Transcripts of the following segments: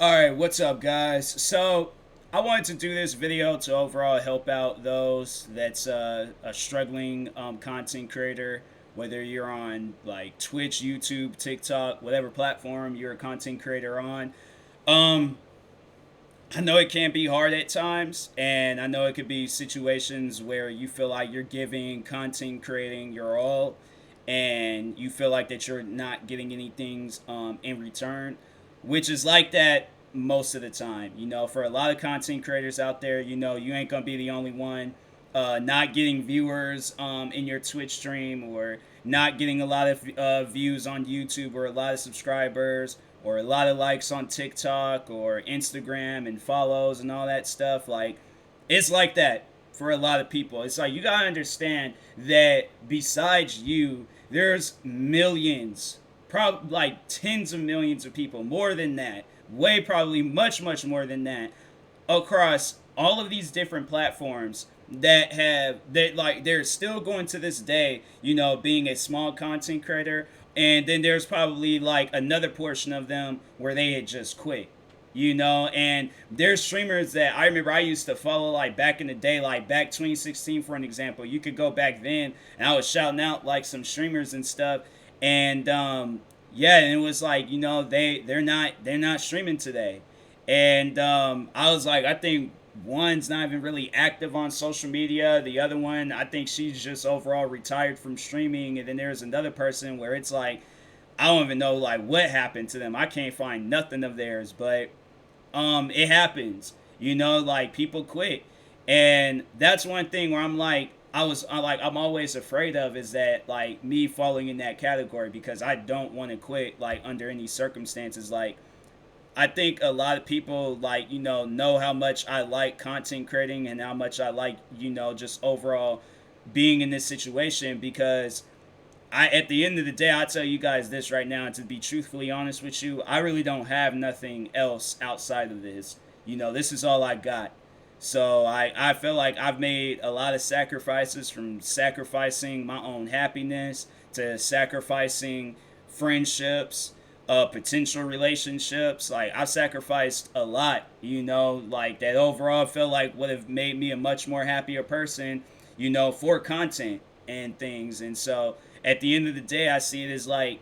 Alright, what's up, guys? So, I wanted to do this video to overall help out those that's a struggling content creator, whether you're on like Twitch, YouTube, TikTok, whatever platform you're a content creator on. Um, I know it can be hard at times, and I know it could be situations where you feel like you're giving content creating your all, and you feel like that you're not getting anything in return, which is like that most of the time. For a lot of content creators out there, you ain't gonna be the only one not getting viewers in your Twitch stream, or not getting a lot of views on YouTube, or a lot of subscribers, or a lot of likes on TikTok or Instagram and follows and all that stuff. Like, it's like that for a lot of people. It's like you gotta understand that besides you, there's millions, probably like tens of millions of people, more than that, way probably much more than that, across all of these different platforms that like they're still going to this day, being a small content creator. And then there's probably like another portion of them where they had just quit. And there's streamers that I remember I used to follow, like back in the day, like back 2016 for an example. You could go back then and I was shouting out like some streamers and stuff. And yeah, and it was like, they're not streaming today. And I was like, I think one's not even really active on social media. The other one, I think she's just overall retired from streaming. And then there's another person where it's like, I don't even know like what happened to them. I can't find nothing of theirs, but it happens. Like people quit. And that's one thing where I'm always afraid of, is that like me falling in that category, because I don't want to quit like under any circumstances. Like, I think a lot of people, like, know how much I like content creating and how much I like, just overall being in this situation. Because at the end of the day, I'll tell you guys this right now, and to be truthfully honest with you, I really don't have nothing else outside of this. This is all I got. So I feel like I've made a lot of sacrifices, from sacrificing my own happiness to sacrificing friendships, potential relationships. Like, I've sacrificed a lot, like that overall I feel like would have made me a much more happier person, for content and things. And so at the end of the day, I see it as like,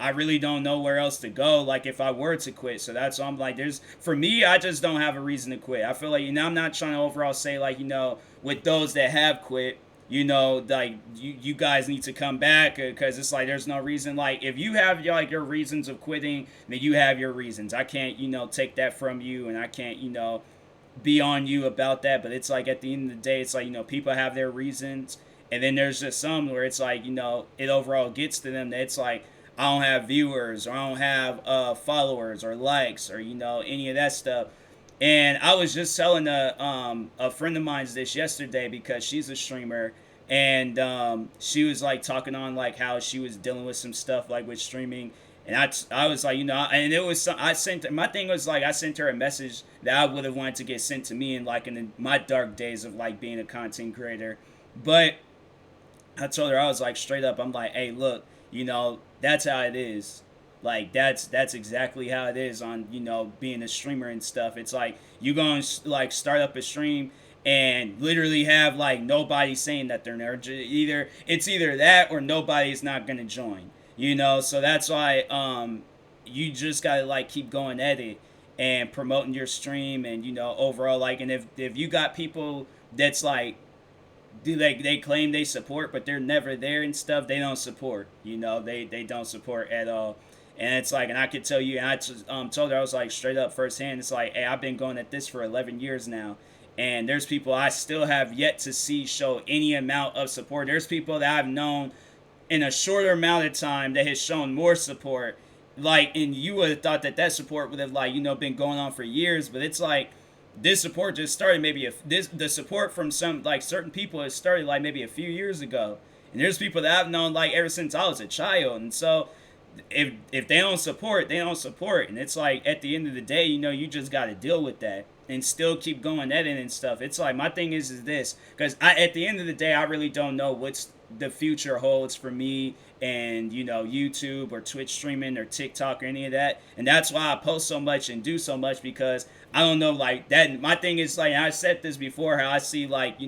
I really don't know where else to go, like if I were to quit. So that's why I'm like, for me, I just don't have a reason to quit. I feel like, I'm not trying to overall say like, with those that have quit, like you guys need to come back, because it's like there's no reason. Like, if you have like your reasons of quitting, then you have your reasons. I can't, take that from you, and I can't, be on you about that. But it's like at the end of the day, it's like, people have their reasons. And then there's just some where it's like, it overall gets to them that it's like, I don't have viewers, or I don't have followers or likes, or any of that stuff. And I was just telling a friend of mine's this yesterday, because she's a streamer. And she was like talking on like how she was dealing with some stuff like with streaming. And I was like, and it was I sent, my thing was like, I sent her a message that I would have wanted to get sent to me in like in my dark days of like being a content creator. But I told her, I was like, straight up, I'm like, hey, look, that's how it is. Like, that's exactly how it is on, being a streamer and stuff. It's like you gonna like start up a stream and literally have like nobody saying that they're nerd. Either that, or nobody's not gonna join. So that's why you just gotta like keep going at it and promoting your stream. And overall, like, and if you got people that's like, do they claim they support, but they're never there and stuff, they don't support. They don't support at all. And it's like, and I could tell you, and told her, I was like, straight up firsthand, it's like, hey, I've been going at this for 11 years now, and there's people I still have yet to see show any amount of support. There's people that I've known in a shorter amount of time that has shown more support. Like, and you would have thought that support would have like, been going on for years. But it's like, this support just started maybe the support from some like certain people has started like maybe a few years ago. And there's people that I've known like ever since I was a child. And so if they don't support, they don't support. And it's like, at the end of the day, you just got to deal with that and still keep going at it and stuff. It's like, my thing is this, because at the end of the day, I really don't know the future holds for me and YouTube or Twitch streaming or TikTok or any of that. And that's why I post so much and do so much, because I don't know, like that. My thing is, like, I said this before, how I see, like,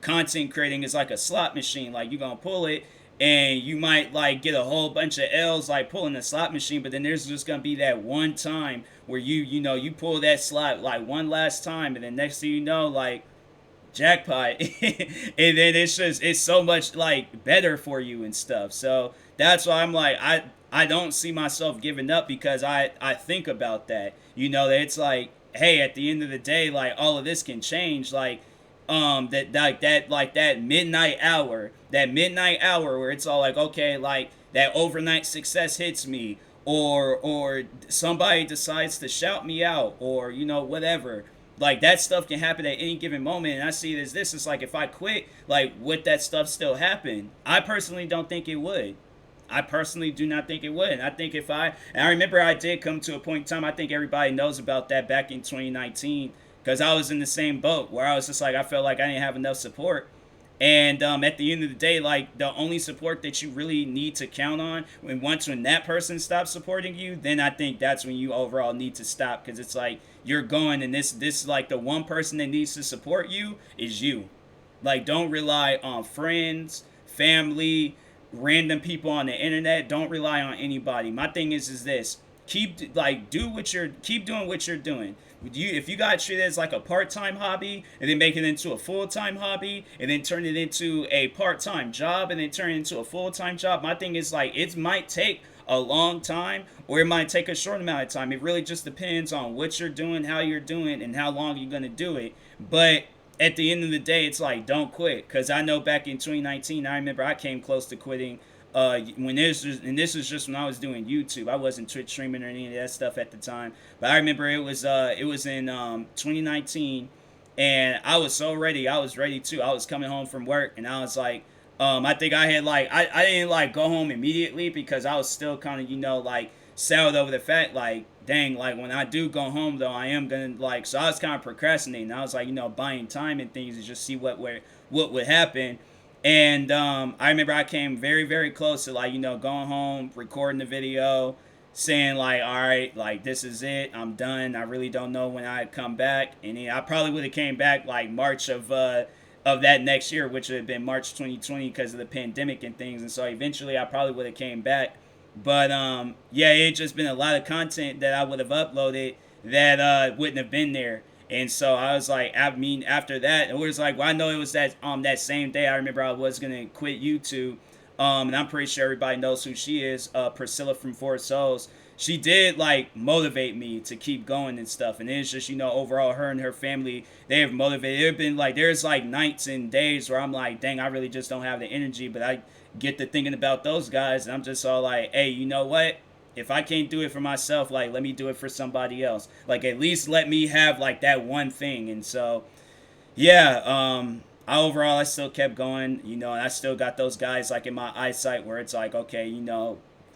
content creating is like a slot machine. Like, you're gonna pull it and you might like get a whole bunch of L's like pulling the slot machine, but then there's just gonna be that one time where you pull that slot like one last time, and then next thing you know, like, jackpot. And then it's so much like better for you and stuff. So that's why I'm like, I don't see myself giving up, because I think about that, that it's like, hey, at the end of the day, like, all of this can change. Like, that midnight hour where it's all like, okay, like, that overnight success hits me, or somebody decides to shout me out, or whatever. Like, that stuff can happen at any given moment, and I see it as this. It's like, if I quit, like, would that stuff still happen? I personally don't think it would. I personally do not think it would. And I think and I remember I did come to a point in time, I think everybody knows about that, back in 2019, because I was in the same boat where I was just like, I felt like I didn't have enough support. And at the end of the day, like, the only support that you really need to count on, when that person stops supporting you, then I think that's when you overall need to stop, because it's like, you're going, and this like, the one person that needs to support you is you. Like, don't rely on friends, family, random people on the internet. Don't rely on anybody. My thing is this: keep doing what you're doing. If you got treated as like a part-time hobby, and then make it into a full-time hobby, and then turn it into a part-time job, and then turn it into a full-time job, my thing is, like, it might take a long time, or it might take a short amount of time. It really just depends on what you're doing, how you're doing, and how long you're gonna do it. But at the end of the day, it's like, don't quit. Because I know back in 2019, I remember I came close to quitting. This was just when I was doing YouTube. I wasn't Twitch streaming or any of that stuff at the time. But I remember it was in 2019, and I was so ready. I was ready too. I was coming home from work, and I was like, I think I had like, I didn't like go home immediately, because I was still kind of, like, settled over the fact, like, dang, like, when I do go home though, I am gonna, like, so I was kind of procrastinating. I was like, buying time and things to just see what would happen. And I remember I came very, very close to, like, going home, recording the video, saying like, all right, like, this is it, I'm done. I really don't know when I'd come back. And then I probably would have came back like March of that next year, which would have been March 2020, because of the pandemic and things. And so eventually I probably would have came back. But yeah, it just been a lot of content that I would have uploaded that wouldn't have been there. And so I was like, I mean, after that, it was like, well, I know it was that same day, I remember I was gonna quit YouTube. And I'm pretty sure everybody knows who she is, Priscilla from Four Souls. She did like motivate me to keep going and stuff. And it's just, overall, her and her family, they have motivated. It have been like, there's like nights and days where I'm like, dang, I really just don't have the energy. But I get to thinking about those guys, and I'm just all like, hey, you know what? If I can't do it for myself, like, let me do it for somebody else. Like, at least let me have like that one thing. And so, yeah, overall, I still kept going, and I still got those guys like in my eyesight, where it's like, okay,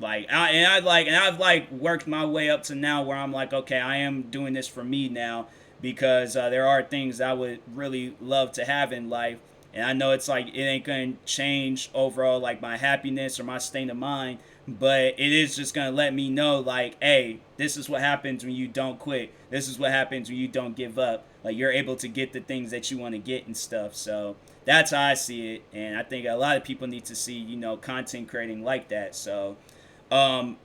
like, I've like worked my way up to now where I'm like, okay, I am doing this for me now, because there are things I would really love to have in life. And I know it's like, it ain't gonna change overall like my happiness or my state of mind, but it is just gonna let me know, like, hey, this is what happens when you don't quit. This is what happens when you don't give up. Like, you're able to get the things that you want to get and stuff. So that's how I see it, and I think a lot of people need to see, content creating like that. So um,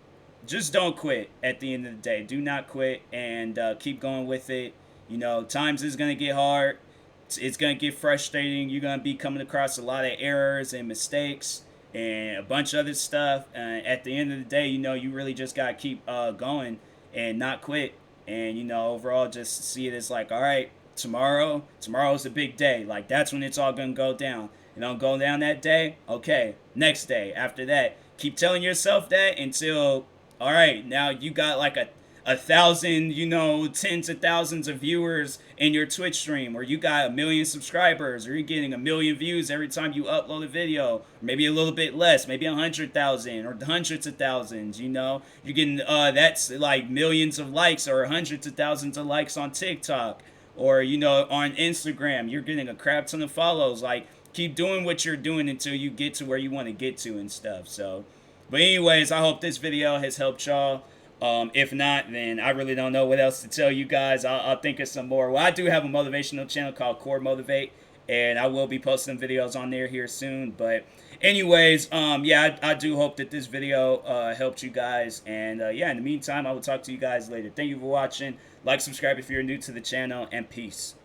just don't quit. At the end of the day, do not quit, and keep going with it. Times is gonna get hard. It's gonna get frustrating. You're gonna be coming across a lot of errors and mistakes and a bunch of other stuff. At the end of the day, you really just gotta keep going and not quit. And overall, just see it as like, all right, tomorrow's a big day. Like, that's when it's all gonna go down. You don't go down that day. Okay, next day. After that, keep telling yourself that until, all right, now you got like a thousand, tens of thousands of viewers in your Twitch stream, or you got 1 million subscribers, or you're getting 1 million views every time you upload a video, or maybe a little bit less, maybe 100,000 or hundreds of thousands. You're getting that's like millions of likes or hundreds of thousands of likes on TikTok, or on Instagram, you're getting a crap ton of follows. Like, keep doing what you're doing until you get to where you want to get to and stuff. So, but anyways, I hope this video has helped y'all. If not, then I really don't know what else to tell you guys. I'll think of some more. Well, I do have a motivational channel called Core Motivate, and I will be posting videos on there here soon. But anyways, yeah, I do hope that this video helped you guys. And yeah, in the meantime, I will talk to you guys later. Thank you for watching. Like, subscribe if you're new to the channel, and peace.